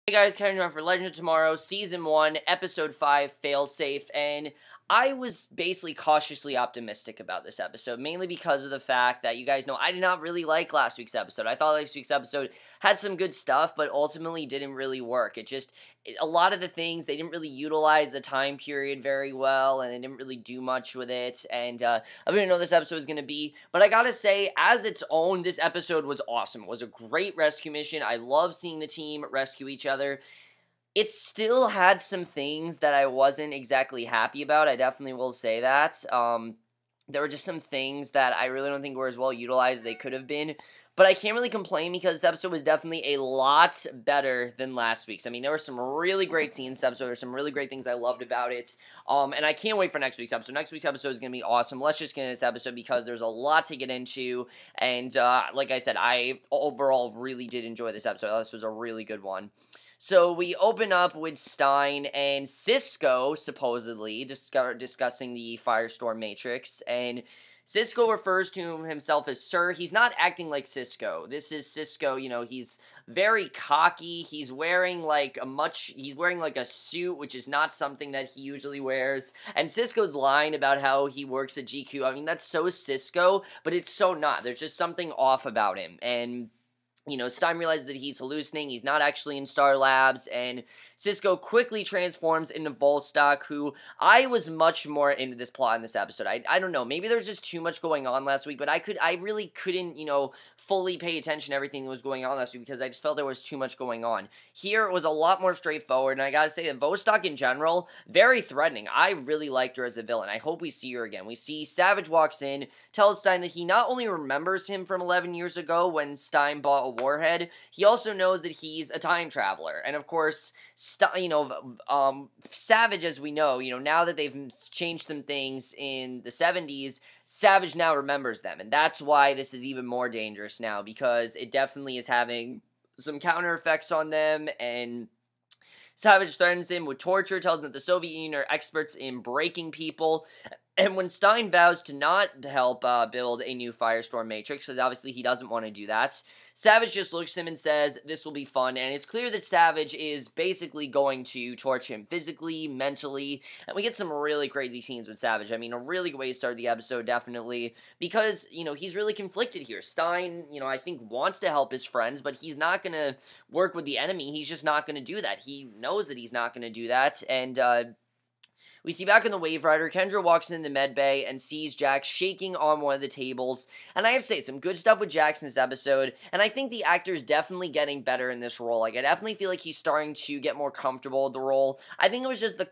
Hey guys, Kendra for Legend of Tomorrow, Season 1, Episode 5, Failsafe, and I was basically cautiously optimistic about this episode, mainly because of the fact that you guys know I did not really like last week's episode. I thought last week's episode had some good stuff, but ultimately didn't really work. A lot of the things, they didn't really utilize the time period very well, and they didn't really do much with it, and I didn't know this episode was going to be, but I gotta say, as its own, this episode was awesome. It was a great rescue mission. I love seeing the team rescue each other. It still had some things that I wasn't exactly happy about, I definitely will say that. There were just some things that I really don't think were as well utilized as they could have been, but I can't really complain because this episode was definitely a lot better than last week's. I mean, there were some really great scenes in this episode, there were some really great things I loved about it, and I can't wait for next week's episode. Next week's episode is going to be awesome. Let's just get into this episode because there's a lot to get into, and like I said, I overall really did enjoy this episode. This was a really good one. So we open up with Stein and Cisco, supposedly, discussing the Firestorm Matrix, and Cisco refers to himself as Sir. He's not acting like Cisco. This is Cisco, he's very cocky. He's wearing like a suit, which is not something that he usually wears. And Cisco's lying about how he works at GQ. I mean, that's so Cisco, but it's so not. There's just something off about him. And Stein realizes that he's hallucinating, he's not actually in Star Labs, and Cisco quickly transforms into Volstock, who I was much more into this plot in this episode. I don't know, maybe there was just too much going on last week, but I really couldn't, fully pay attention to everything that was going on last week because I just felt there was too much going on. Here, it was a lot more straightforward, and I gotta say that Volstock in general, very threatening. I really liked her as a villain. I hope we see her again. We see Savage walks in, tells Stein that he not only remembers him from 11 years ago when Stein bought a warhead, he also knows that he's a time traveler. And of course, Savage, as we know, now that they've changed some things in the 70s, Savage now remembers them, and that's why this is even more dangerous now, because it definitely is having some counter effects on them, and Savage threatens him with torture, tells him that the Soviet Union are experts in breaking people, and when Stein vows to not help build a new Firestorm Matrix, because obviously he doesn't want to do that, Savage just looks at him and says, this will be fun, and it's clear that Savage is basically going to torture him physically, mentally, and we get some really crazy scenes with Savage. I mean, a really good way to start the episode, definitely, because, he's really conflicted here. Stein, I think wants to help his friends, but he's not going to work with the enemy. He's just not going to do that. He knows that he's not going to do that, and, we see back in the Wave Rider, Kendra walks in the med bay and sees Jax shaking on one of the tables, and I have to say, some good stuff with Jax in this episode, and I think the actor is definitely getting better in this role. Like, I definitely feel like he's starting to get more comfortable with the role. I think it was just the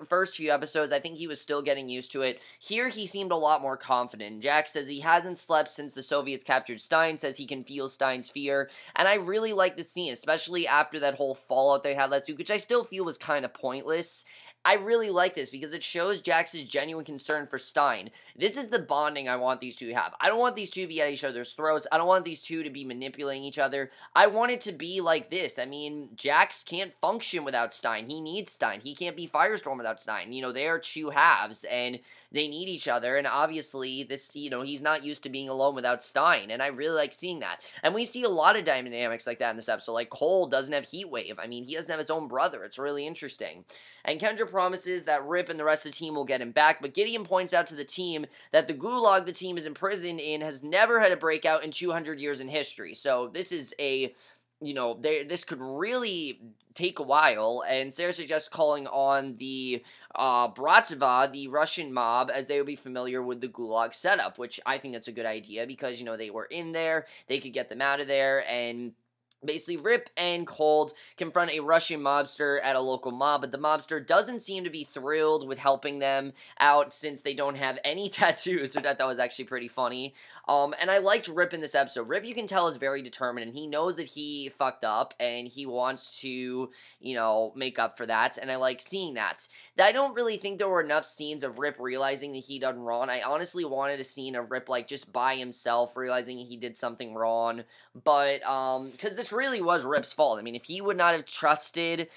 first few episodes, I think he was still getting used to it. Here, he seemed a lot more confident. Jax says he hasn't slept since the Soviets captured Stein, says he can feel Stein's fear, and I really like the scene, especially after that whole fallout they had last week, which I still feel was kind of pointless. I really like this because it shows Jax's genuine concern for Stein. This is the bonding I want these two to have. I don't want these two to be at each other's throats. I don't want these two to be manipulating each other. I want it to be like this. I mean, Jax can't function without Stein. He needs Stein. He can't be Firestorm without Stein. They are two halves, and they need each other, and obviously, he's not used to being alone without Stein, and I really like seeing that. And we see a lot of dynamics like that in this episode. Like, Cole doesn't have Heatwave. I mean, he doesn't have his own brother. It's really interesting. And Kendra promises that Rip and the rest of the team will get him back, but Gideon points out to the team that the gulag the team is imprisoned in has never had a breakout in 200 years in history. So this is this could really take a while, and Sara suggests calling on the Bratva, the Russian mob, as they would be familiar with the gulag setup, which I think that's a good idea, because, they were in there, they could get them out of there, and basically, Rip and Cold confront a Russian mobster at a local mob, but the mobster doesn't seem to be thrilled with helping them out since they don't have any tattoos, which I thought was actually pretty funny. And I liked Rip in this episode. Rip, you can tell, is very determined, and he knows that he fucked up, and he wants to, make up for that, and I like seeing that. I don't really think there were enough scenes of Rip realizing that he done wrong. I honestly wanted a scene of Rip, like, just by himself, realizing he did something wrong, but, because this really was Rip's fault. I mean, if he would not have trusted,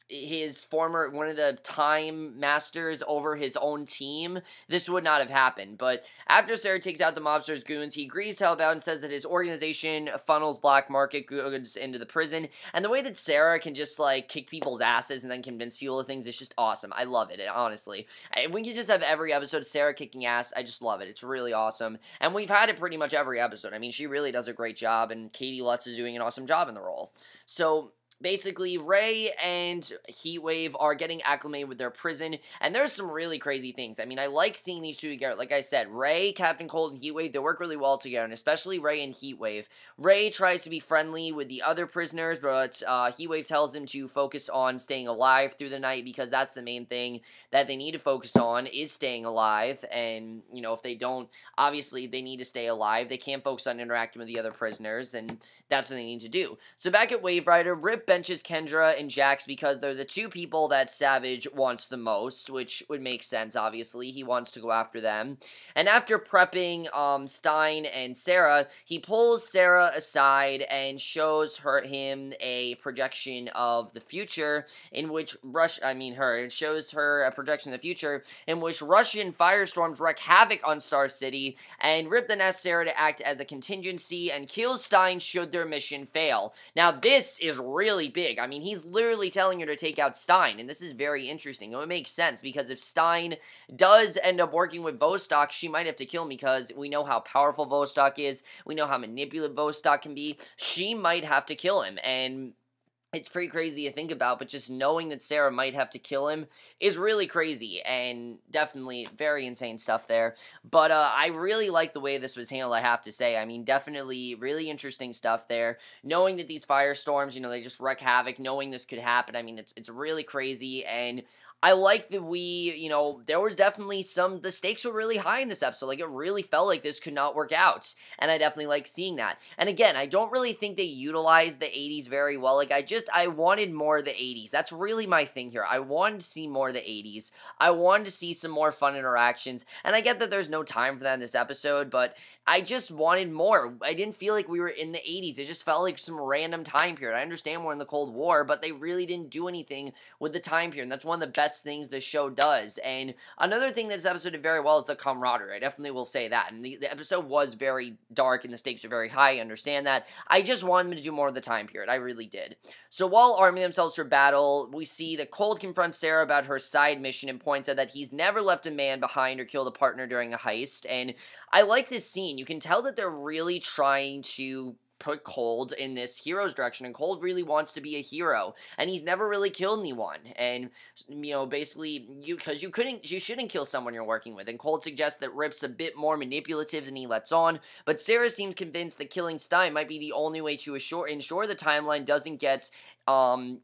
one of the time masters over his own team, this would not have happened. But after Sara takes out the mobster's goons, he agrees to help out and says that his organization funnels black market goods into the prison. And the way that Sara can just, like, kick people's asses and then convince people of things is just awesome. I love it, honestly. If we could just have every episode Sara kicking ass, I just love it. It's really awesome. And we've had it pretty much every episode. I mean, she really does a great job, and Katie Lutz is doing an awesome job in the role. So basically, Ray and Heatwave are getting acclimated with their prison, and there's some really crazy things. I mean, I like seeing these two together. Like I said, Ray, Captain Cold, and Heatwave, they work really well together, and especially Ray and Heatwave. Ray tries to be friendly with the other prisoners, but Heatwave tells him to focus on staying alive through the night, because that's the main thing that they need to focus on, is staying alive. And, you know, if they don't, obviously, they need to stay alive. They can't focus on interacting with the other prisoners, and that's what they need to do. So back at Wave Rider, Rip benches Kendra and Jax because they're the two people that Savage wants the most, which would make sense, obviously. He wants to go after them. And after prepping Stein and Sara, he pulls Sara aside and shows him a projection of the future in which it shows her a projection of the future in which Russian firestorms wreak havoc on Star City, and Rip then asks Sara to act as a contingency and kills Stein should their mission fail. Now, this is really big. I mean, he's literally telling her to take out Stein, and this is very interesting. It would make sense, because if Stein does end up working with Vostok, she might have to kill him, because we know how powerful Vostok is. We know how manipulative Vostok can be. She might have to kill him, and it's pretty crazy to think about, but just knowing that Sara might have to kill him is really crazy, and definitely very insane stuff there. But I really like the way this was handled, I have to say. I mean, definitely really interesting stuff there. Knowing that these firestorms, you know, they just wreak havoc, knowing this could happen, I mean, it's really crazy, and I like that there was definitely the stakes were really high in this episode. Like, it really felt like this could not work out. And I definitely like seeing that. And again, I don't really think they utilized the 80s very well. Like, I wanted more of the 80s. That's really my thing here. I wanted to see more of the 80s. I wanted to see some more fun interactions. And I get that there's no time for that in this episode, but I just wanted more. I didn't feel like we were in the 80s. It just felt like some random time period. I understand we're in the Cold War, but they really didn't do anything with the time period. And that's one of the best things the show does. And another thing that this episode did very well is the camaraderie. I definitely will say that. And the episode was very dark and the stakes are very high. I understand that. I just wanted them to do more of the time period. I really did. So while arming themselves for battle, we see that Cold confronts Sara about her side mission and points out that he's never left a man behind or killed a partner during a heist. And I like this scene. You can tell that they're really trying to put Cold in this hero's direction, and Cold really wants to be a hero, and he's never really killed anyone, and, you know, basically, you shouldn't kill someone you're working with, and Cold suggests that Rip's a bit more manipulative than he lets on, but Sara seems convinced that killing Stein might be the only way to ensure the timeline doesn't get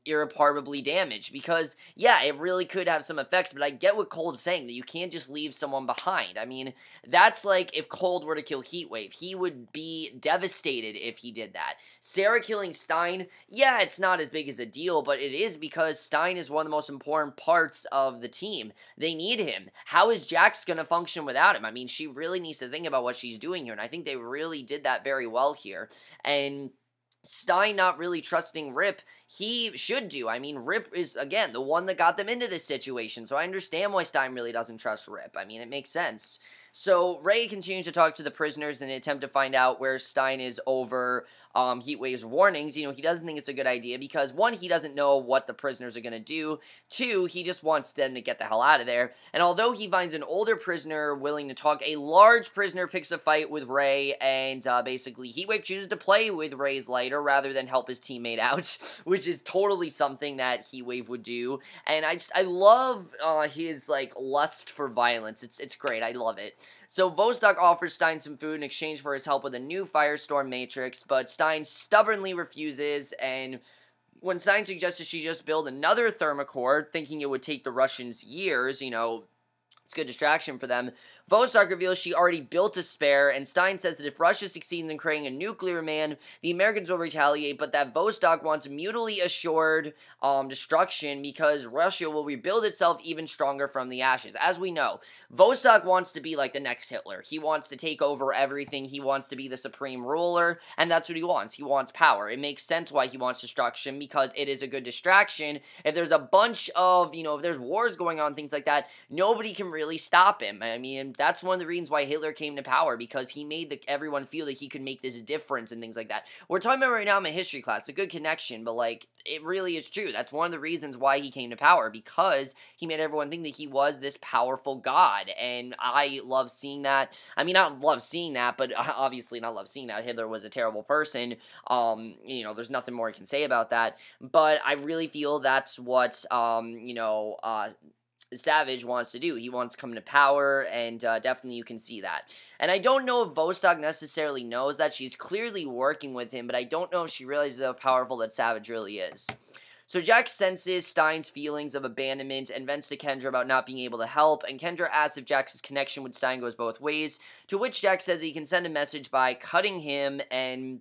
irreparably damaged, because, yeah, it really could have some effects, but I get what Cold's saying, that you can't just leave someone behind. I mean, that's like if Cold were to kill Heatwave. He would be devastated if he did that. Sara killing Stein, yeah, it's not as big as a deal, but it is because Stein is one of the most important parts of the team. They need him. How is Jax going to function without him? I mean, she really needs to think about what she's doing here, and I think they really did that very well here. And Stein not really trusting Rip, he should do. I mean, Rip is, again, the one that got them into this situation, so I understand why Stein really doesn't trust Rip. I mean, it makes sense. So, Ray continues to talk to the prisoners in an attempt to find out where Stein is over Heatwave's warnings. You know, he doesn't think it's a good idea because, one, he doesn't know what the prisoners are going to do. Two, he just wants them to get the hell out of there. And although he finds an older prisoner willing to talk, a large prisoner picks a fight with Ray, and basically Heatwave chooses to play with Ray's lighter rather than help his teammate out, which is totally something that Heatwave would do. And I love his, like, lust for violence. It's great. I love it. So Vostok offers Stein some food in exchange for his help with a new Firestorm Matrix, but Stein stubbornly refuses, and when Stein suggests that she just build another thermocore, thinking it would take the Russians years, you know, it's a good distraction for them, Vostok reveals she already built a spare, and Stein says that if Russia succeeds in creating a nuclear man, the Americans will retaliate, but that Vostok wants mutually assured destruction because Russia will rebuild itself even stronger from the ashes. As we know, Vostok wants to be like the next Hitler. He wants to take over everything. He wants to be the supreme ruler, and that's what he wants. He wants power. It makes sense why he wants destruction, because it is a good distraction. If there's a bunch of, if there's wars going on, things like that, nobody can really stop him. I mean, that's one of the reasons why Hitler came to power, because he made everyone feel that he could make this difference and things like that. We're talking about right now in my history class, a good connection, but like, it really is true. That's one of the reasons why he came to power, because he made everyone think that he was this powerful god, and I love seeing that. I mean, not love seeing that, but obviously not love seeing that. Hitler was a terrible person. There's nothing more I can say about that, but I really feel that's what, Savage wants to do. He wants to come to power, and definitely you can see that. And I don't know if Vostok necessarily knows that. She's clearly working with him, but I don't know if she realizes how powerful that Savage really is. So Jax senses Stein's feelings of abandonment and vents to Kendra about not being able to help, and Kendra asks if Jax's connection with Stein goes both ways, to which Jax says he can send a message by cutting him, and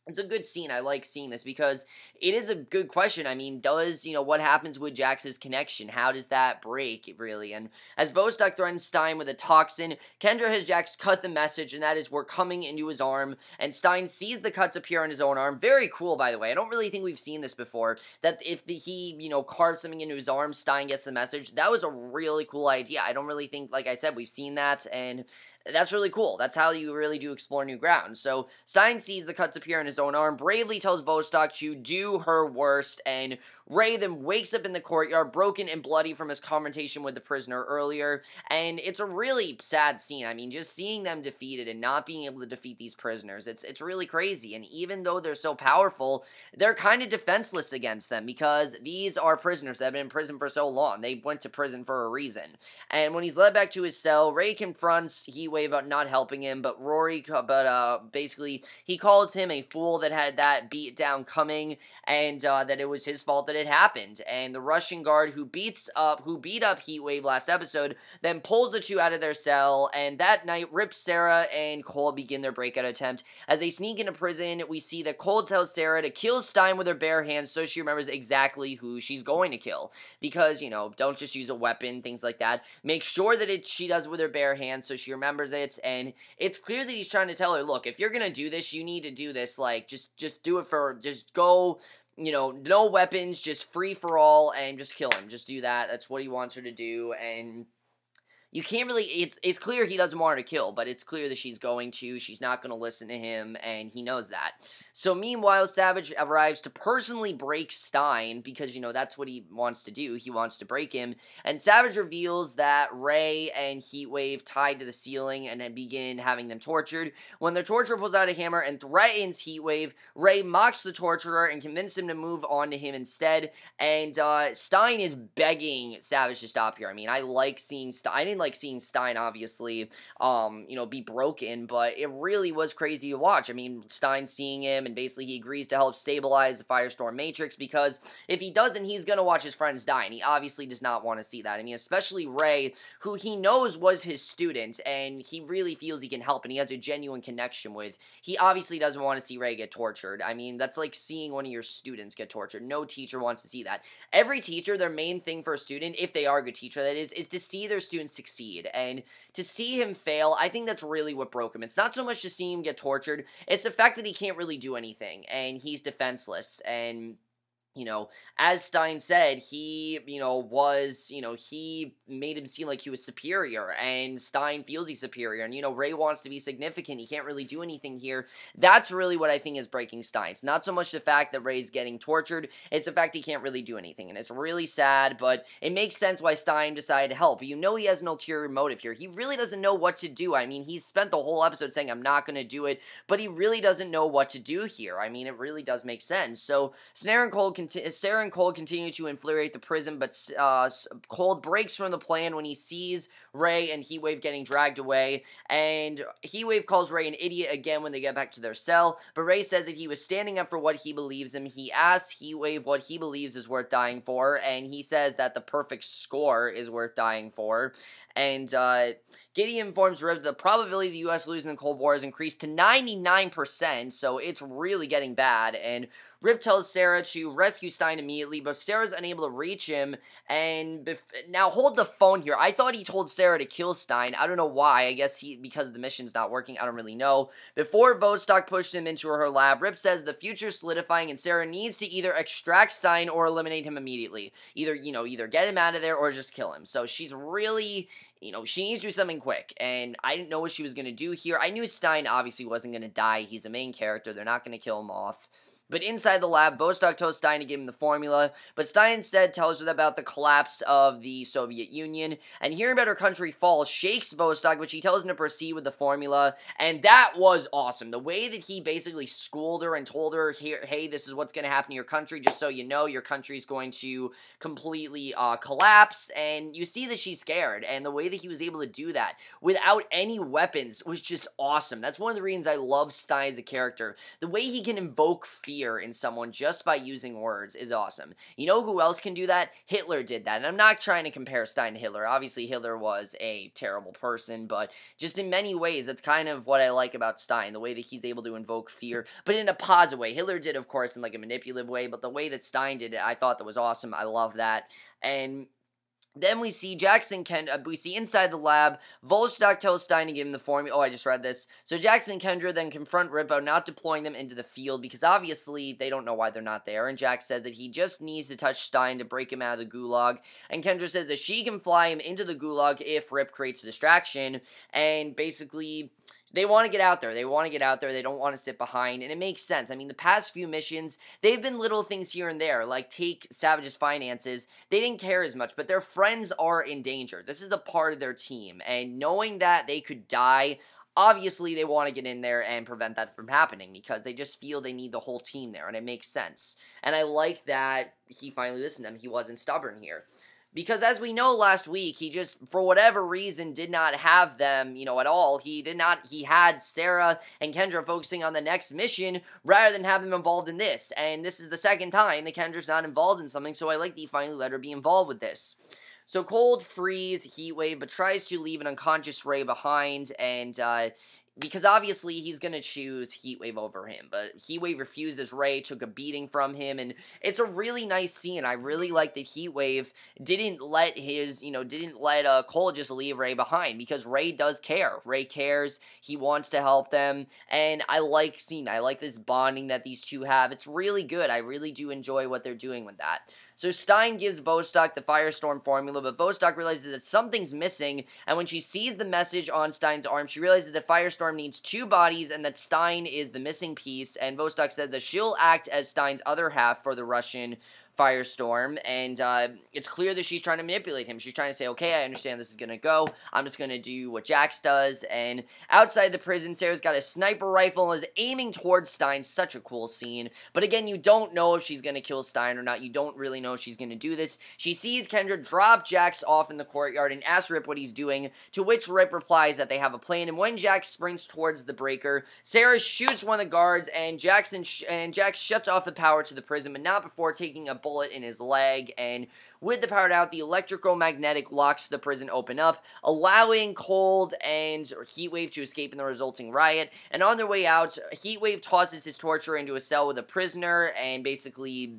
it's a good scene. I like seeing this because it is a good question. I mean, what happens with Jax's connection? How does that break, really? And as Vostok threatens Stein with a toxin, Kendra has Jax cut the message, and that is, we're coming into his arm, and Stein sees the cuts appear on his own arm. Very cool, by the way. I don't really think we've seen this before, that if he carves something into his arm, Stein gets the message. That was a really cool idea. I don't really think, like I said, we've seen that, and that's really cool. That's how you really do explore new ground. So, Stein sees the cuts appear on his own arm, bravely tells Vostok to do her worst, and Ray then wakes up in the courtyard, broken and bloody from his confrontation with the prisoner earlier, and it's a really sad scene. I mean, just seeing them defeated and not being able to defeat these prisoners, it's really crazy, and even though they're so powerful, they're kind of defenseless against them, because these are prisoners that have been in prison for so long. They went to prison for a reason. And when he's led back to his cell, Ray confronts Heatwave about not helping him, but basically, he calls him a fool that had that beat down coming, and that it was his fault that it happened. And the Russian guard who beat up Heatwave last episode then pulls the two out of their cell, and that night Rip, Sara, and Cold begin their breakout attempt. As they sneak into prison, we see that Cold tells Sara to kill Stein with her bare hands so she remembers exactly who she's going to kill. Because, don't just use a weapon, things like that. Make sure that she does it with her bare hands so she remembers it, and it's clear that he's trying to tell her, look, if you're gonna do this, you need to do this, like, just do it just go, no weapons, just free for all, and just kill him. Just do that. That's what he wants her to do, and you can't really, it's clear he doesn't want her to kill, but it's clear that she's not going to listen to him, and he knows that. So meanwhile, Savage arrives to personally break Stein, because, that's what he wants to do. He wants to break him, and Savage reveals that Ray and Heatwave tied to the ceiling and then begin having them tortured. When the torturer pulls out a hammer and threatens Heatwave, Ray mocks the torturer and convinces him to move on to him instead, and Stein is begging Savage to stop here. I mean, I like seeing Stein. I didn't like seeing Stein, obviously, be broken, but it really was crazy to watch. I mean, Stein seeing him, and basically he agrees to help stabilize the Firestorm Matrix, because if he doesn't, he's gonna watch his friends die, and he obviously does not want to see that. I mean, especially Ray, who he knows was his student, and he really feels he can help, and he has a genuine connection with. He obviously doesn't want to see Ray get tortured. I mean, that's like seeing one of your students get tortured. No teacher wants to see that. Every teacher, their main thing for a student, if they are a good teacher, that is to see their students succeed, and to see him fail, I think that's really what broke him. It's not so much to see him get tortured, it's the fact that he can't really do anything, and he's defenseless, and as Stein said, he made him seem like he was superior, and Stein feels he's superior, and, Ray wants to be significant, he can't really do anything here. That's really what I think is breaking Stein. It's not so much the fact that Ray's getting tortured, it's the fact he can't really do anything, and it's really sad, but it makes sense why Stein decided to help. He has an ulterior motive here. He really doesn't know what to do. I mean, he's spent the whole episode saying, I'm not going to do it, but he really doesn't know what to do here. I mean, it really does make sense. So, Snare and Cold Sara and Cold continue to infiltrate the prison, but Cold breaks from the plan when he sees Ray and Heatwave getting dragged away, and Heatwave calls Ray an idiot again when they get back to their cell, but Ray says that he was standing up for what he believes in. He asks Heatwave what he believes is worth dying for, and he says that the perfect score is worth dying for. And Gideon informs Rip the probability the U.S. losing the Cold War has increased to 99%, so it's really getting bad, and Rip tells Sara to rescue Stein immediately, but Sara's unable to reach him, and now hold the phone here. I thought he told Sara to kill Stein. I don't know why. I guess because the mission's not working. I don't really know. Before Vostok pushed him into her lab, Rip says the future's solidifying, and Sara needs to either extract Stein or eliminate him immediately. Either get him out of there or just kill him. So she's really... she needs to do something quick, and I didn't know what she was going to do here. I knew Stein obviously wasn't going to die. He's a main character. They're not going to kill him off. But inside the lab, Vostok tells Stein to give him the formula, but Stein instead tells her about the collapse of the Soviet Union, and hearing about her country fall shakes Vostok, but she tells him to proceed with the formula, and that was awesome. The way that he basically schooled her and told her, hey, this is what's going to happen to your country, just so you know, your country's going to completely collapse, and you see that she's scared, and the way that he was able to do that without any weapons was just awesome. That's one of the reasons I love Stein as a character. The way he can invoke fear in someone just by using words is awesome. You know who else can do that? Hitler did that, and I'm not trying to compare Stein to Hitler. Obviously, Hitler was a terrible person, but just in many ways, that's kind of what I like about Stein, the way that he's able to invoke fear, but in a positive way. Hitler did, of course, in like a manipulative way, but the way that Stein did it, I thought that was awesome. I love that, and... then we see Jax and Kendra, we see inside the lab, Vostok tells Stein to give him the formula. Oh, I just read this. So Jax and Kendra then confront Rip about not deploying them into the field because obviously they don't know why they're not there. And Jax says that he just needs to touch Stein to break him out of the gulag. And Kendra says that she can fly him into the gulag if Rip creates a distraction. And basically... they want to get out there. They want to get out there. They don't want to sit behind. And it makes sense. I mean, the past few missions, they've been little things here and there. Like, take Savage's finances. They didn't care as much, but their friends are in danger. This is a part of their team. And knowing that they could die, obviously they want to get in there and prevent that from happening because they just feel they need the whole team there. And it makes sense. And I like that he finally listened to them. He wasn't stubborn here. Because as we know last week, he just, for whatever reason, did not have them, at all. He had Sara and Kendra focusing on the next mission rather than have them involved in this. And this is the second time that Kendra's not involved in something, so I like that he finally let her be involved with this. So Cold frees Heatwave, but tries to leave an unconscious Ray behind, and, because obviously he's going to choose Heatwave over him, but Heatwave refuses. Ray took a beating from him, and it's a really nice scene. I really like that Heatwave didn't let Cole just leave Ray behind, because Ray does care. Ray cares. He wants to help them, and I like this bonding that these two have. It's really good. I really do enjoy what they're doing with that. So Stein gives Vostok the Firestorm formula, but Vostok realizes that something's missing, and when she sees the message on Stein's arm, she realizes that Firestorm needs two bodies and that Stein is the missing piece, and Vostok says that she'll act as Stein's other half for the Russian Firestorm, and it's clear that she's trying to manipulate him. She's trying to say, okay, I understand this is going to go. I'm just going to do what Jax does, and outside the prison, Sara's got a sniper rifle and is aiming towards Stein. Such a cool scene. But again, you don't know if she's going to kill Stein or not. You don't really know if she's going to do this. She sees Kendra drop Jax off in the courtyard and asks Rip what he's doing, to which Rip replies that they have a plan, and when Jax springs towards the breaker, Sara shoots one of the guards, and Jax shuts off the power to the prison, but not before taking a bullet in his leg, and with the power out, the electromagnetic locks to the prison open up, allowing Cold and Heatwave to escape in the resulting riot, and on their way out, Heatwave tosses his torturer into a cell with a prisoner, and basically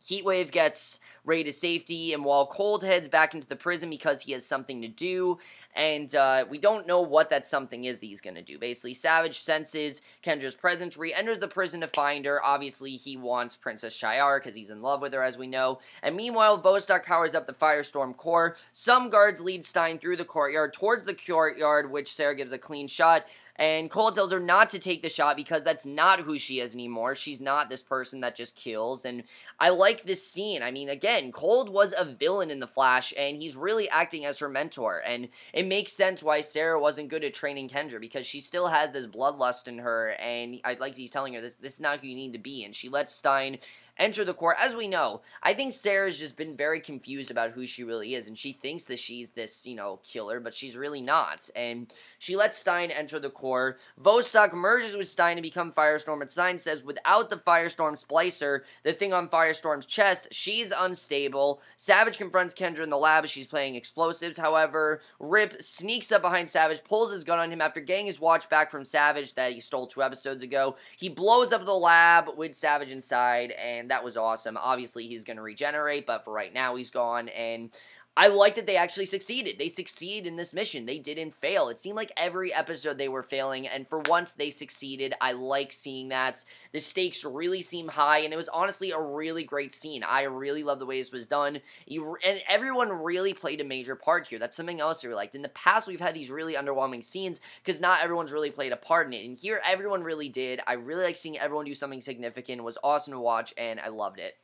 Heatwave gets Ray to safety, and while Cold heads back into the prison because he has something to do, and we don't know what that something is that he's going to do. Basically, Savage senses Kendra's presence, re-enters the prison to find her. Obviously, he wants Princess Shiar because he's in love with her, as we know. And meanwhile, Vostok powers up the Firestorm core. Some guards lead Stein through the courtyard towards the courtyard, which Sara gives a clean shot. And Cole tells her not to take the shot because that's not who she is anymore. She's not this person that just kills. And I like this scene. I mean, again, Cold was a villain in The Flash, and he's really acting as her mentor. And it makes sense why Sara wasn't good at training Kendra, because she still has this bloodlust in her, and I like he's telling her, this is not who you need to be. And she lets Stein enter the core. As we know, I think Sara's just been very confused about who she really is, and she thinks that she's this, killer, but she's really not. And she lets Stein enter the core. Vostok merges with Stein to become Firestorm, but Stein says without the Firestorm splicer, the thing on Firestorm's chest, she's unstable. Savage confronts Kendra in the lab as she's playing explosives. However, Rip sneaks up behind Savage, pulls his gun on him after getting his watch back from Savage that he stole 2 episodes ago. He blows up the lab with Savage inside, and that was awesome. Obviously, he's going to regenerate, but for right now, he's gone, and I like that they actually succeeded. They succeeded in this mission. They didn't fail. It seemed like every episode they were failing, and for once they succeeded. I like seeing that. The stakes really seem high, and it was honestly a really great scene. I really love the way this was done, and everyone really played a major part here. That's something else I really liked. In the past, we've had these really underwhelming scenes because not everyone's really played a part in it, and here everyone really did. I really like seeing everyone do something significant. It was awesome to watch, and I loved it.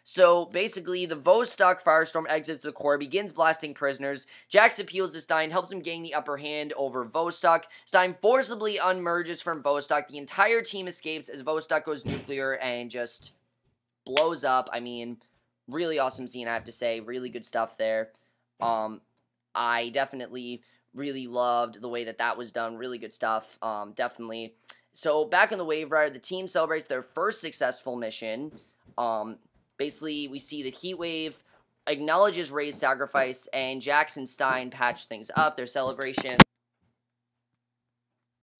So, basically, the Vostok Firestorm exits the core, begins blasting prisoners. Jax appeals to Stein, helps him gain the upper hand over Vostok. Stein forcibly unmerges from Vostok. The entire team escapes as Vostok goes nuclear and just blows up. I mean, really awesome scene, I have to say. Really good stuff there. I definitely really loved the way that was done. Really good stuff, definitely. So, back on the Wave Rider, the team celebrates their first successful mission. Basically, we see that Heatwave acknowledges Ray's sacrifice, and Jax and Stein patch things up, their celebration.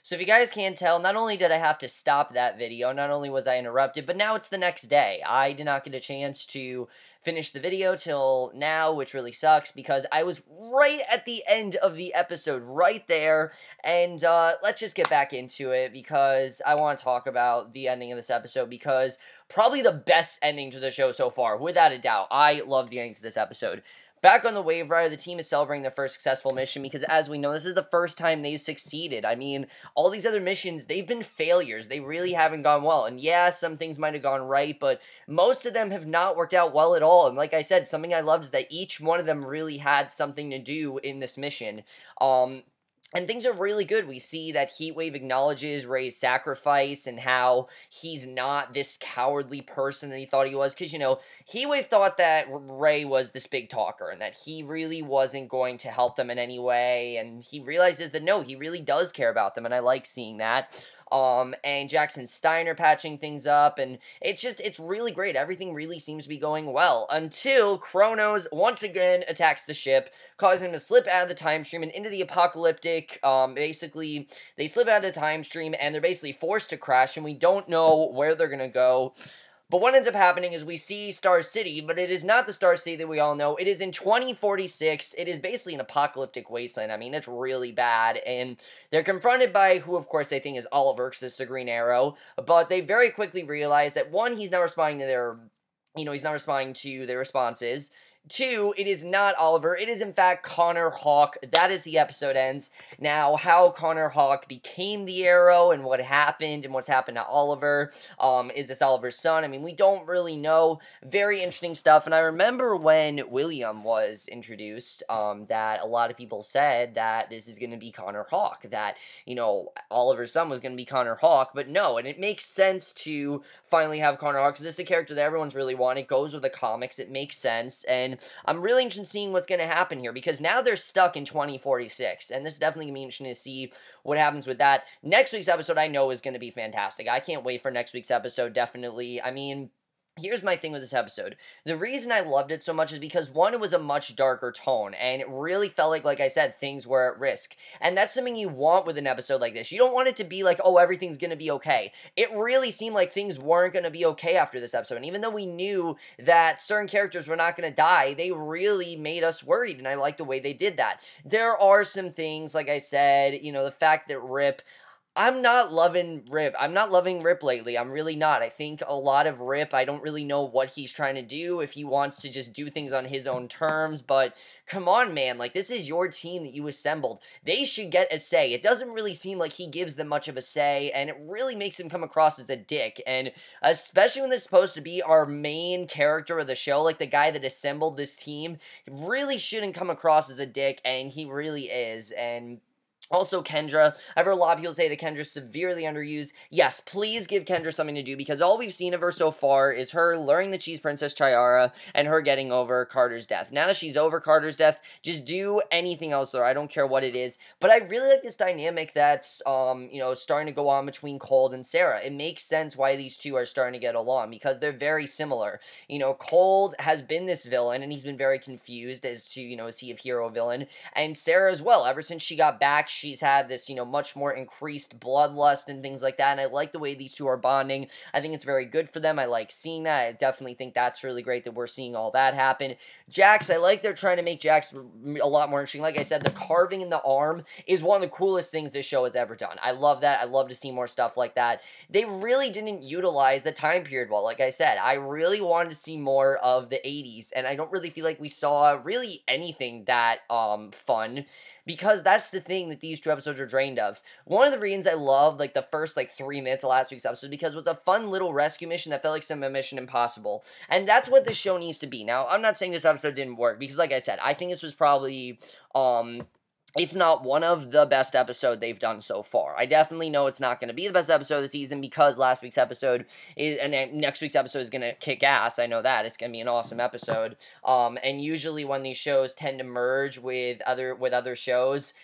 So if you guys can't tell, not only did I have to stop that video, not only was I interrupted, but now it's the next day. I did not get a chance to finish the video till now, which really sucks, because I was right at the end of the episode, right there, and let's just get back into it, because I want to talk about the ending of this episode, because probably the best ending to the show so far, without a doubt. I love the ending to this episode. Back on the Wave Rider, the team is celebrating their first successful mission because, as we know, this is the first time they've succeeded. I mean, all these other missions, they've been failures. They really haven't gone well. And yeah, some things might have gone right, but most of them have not worked out well at all. And like I said, something I loved is that each one of them really had something to do in this mission. And things are really good. We see that Heatwave acknowledges Ray's sacrifice and how he's not this cowardly person that he thought he was. Because, Heatwave thought that Ray was this big talker and that he really wasn't going to help them in any way. And he realizes that, no, he really does care about them. And I like seeing that. And Jax and Stein are patching things up, and it's really great. Everything really seems to be going well, until Kronos once again attacks the ship, causing him to slip out of the time stream and into the apocalyptic, basically, they slip out of the time stream, and they're basically forced to crash, and we don't know where they're gonna go. But what ends up happening is we see Star City, but it is not the Star City that we all know. It is in 2046. It is basically an apocalyptic wasteland. I mean, it's really bad. And they're confronted by who, of course, they think is Oliver, because it's the Green Arrow. But they very quickly realize that, one, he's not responding to their, he's not responding to their responses. 2, it is not Oliver. It is, in fact, Connor Hawke. That is the episode ends. Now, how Connor Hawke became the Arrow and what happened and what's happened to Oliver. Is this Oliver's son? I mean, we don't really know. Very interesting stuff. And I remember when William was introduced, that a lot of people said that this is going to be Connor Hawke. That, Oliver's son was going to be Connor Hawke. But no, and it makes sense to finally have Connor Hawke, because this is a character that everyone's really wanted. It goes with the comics. It makes sense. And I'm really interested in seeing what's going to happen here, because now they're stuck in 2046, and this is definitely going to be interesting to see what happens with that. Next week's episode, I know, is going to be fantastic. I can't wait for next week's episode, definitely. I mean, here's my thing with this episode. The reason I loved it so much is because, one, it was a much darker tone, and it really felt like I said, things were at risk. And that's something you want with an episode like this. You don't want it to be like, oh, everything's gonna be okay. It really seemed like things weren't gonna be okay after this episode. And even though we knew that certain characters were not gonna die, they really made us worried, and I like the way they did that. There are some things, like I said, the fact that Rip, I'm not loving Rip. I'm not loving Rip lately. I'm really not. I think a lot of Rip, I don't really know what he's trying to do, if he wants to just do things on his own terms, but come on, man. This is your team that you assembled. They should get a say. It doesn't really seem like he gives them much of a say, and it really makes him come across as a dick, and especially when it's supposed to be our main character of the show, the guy that assembled this team, really shouldn't come across as a dick, and he really is, and Also, Kendra. I've heard a lot of people say that Kendra's severely underused. Yes, please give Kendra something to do, because all we've seen of her so far is her luring the Cheese Princess Chiara and her getting over Carter's death. Now that she's over Carter's death, just do anything else there. I don't care what it is. But I really like this dynamic that's, starting to go on between Cold and Sara. It makes sense why these two are starting to get along, because they're very similar. Cold has been this villain, and he's been very confused as to, is he a hero villain? And Sara as well. Ever since she got back, she's had this, much more increased bloodlust and things like that, and I like the way these two are bonding. I think it's very good for them. I like seeing that. I definitely think that's really great that we're seeing all that happen. Jax, I like they're trying to make Jax a lot more interesting. Like I said, the carving in the arm is one of the coolest things this show has ever done. I love that. I love to see more stuff like that. They really didn't utilize the time period well. Like I said, I really wanted to see more of the 80s, and I don't really feel like we saw really anything that fun, because that's the thing that these two episodes are drained of. One of the reasons I love, the first, 3 minutes of last week's episode, because it was a fun little rescue mission that felt like some Mission Impossible. And that's what this show needs to be. Now, I'm not saying this episode didn't work, because like I said, I think this was probably, if not one of the best episodes they've done so far. I definitely know it's not going to be the best episode of the season, because last week's episode and next week's episode is going to kick ass. I know that. It's going to be an awesome episode. And usually when these shows tend to merge with other shows,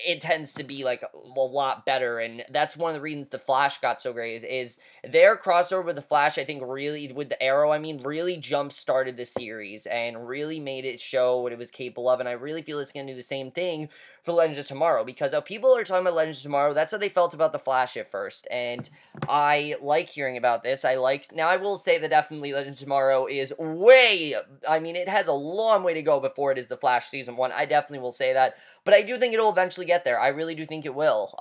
it tends to be a lot better, and that's one of the reasons the Flash got so great is their crossover with the Flash, I think, really, with the Arrow, really jump started the series and really made it show what it was capable of. And I really feel it's going to do the same thing for Legends of Tomorrow, because people are talking about Legends of Tomorrow, that's how they felt about the Flash at first, and I like hearing about this. Now I will say that definitely Legends of Tomorrow is it has a long way to go before it is the Flash season 1. I definitely will say that, but I do think it'll eventually get there. I really do think it will.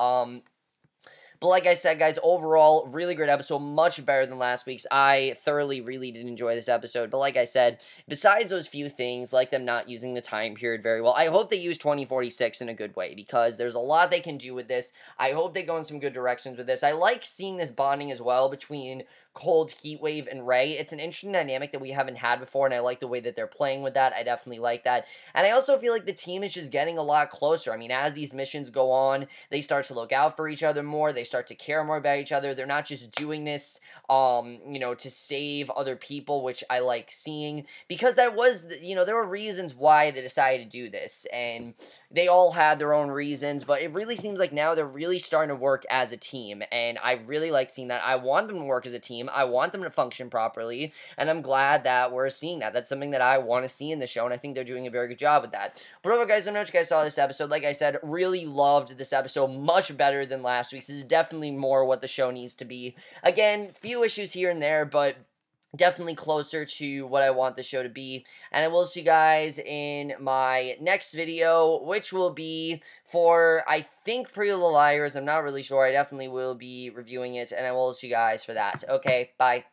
But like I said, guys, overall, really great episode, much better than last week's. I thoroughly, really did enjoy this episode. But like I said, besides those few things, like them not using the time period very well, I hope they use 2046 in a good way, because there's a lot they can do with this. I hope they go in some good directions with this. I like seeing this bonding as well between Cold, Heatwave, and Ray. It's an interesting dynamic that we haven't had before, and I like the way that they're playing with that. I definitely like that. And I also feel like the team is just getting a lot closer. As these missions go on, they start to look out for each other more. They start to care more about each other. They're not just doing this, to save other people, which I like seeing, because that was, there were reasons why they decided to do this, and they all had their own reasons, but it really seems like now they're really starting to work as a team, and I really like seeing that. I want them to work as a team. I want them to function properly, and I'm glad that we're seeing that. That's something that I want to see in the show, and I think they're doing a very good job with that. But overall, guys, I don't know what you guys saw this episode. Like I said, really loved this episode, much better than last week's. This is definitely more what the show needs to be. Again, few issues here and there, but definitely closer to what I want the show to be. And I will see you guys in my next video, which will be for, I think, Pretty Little Liars. I'm not really sure. I definitely will be reviewing it, and I will see you guys for that. Okay, bye.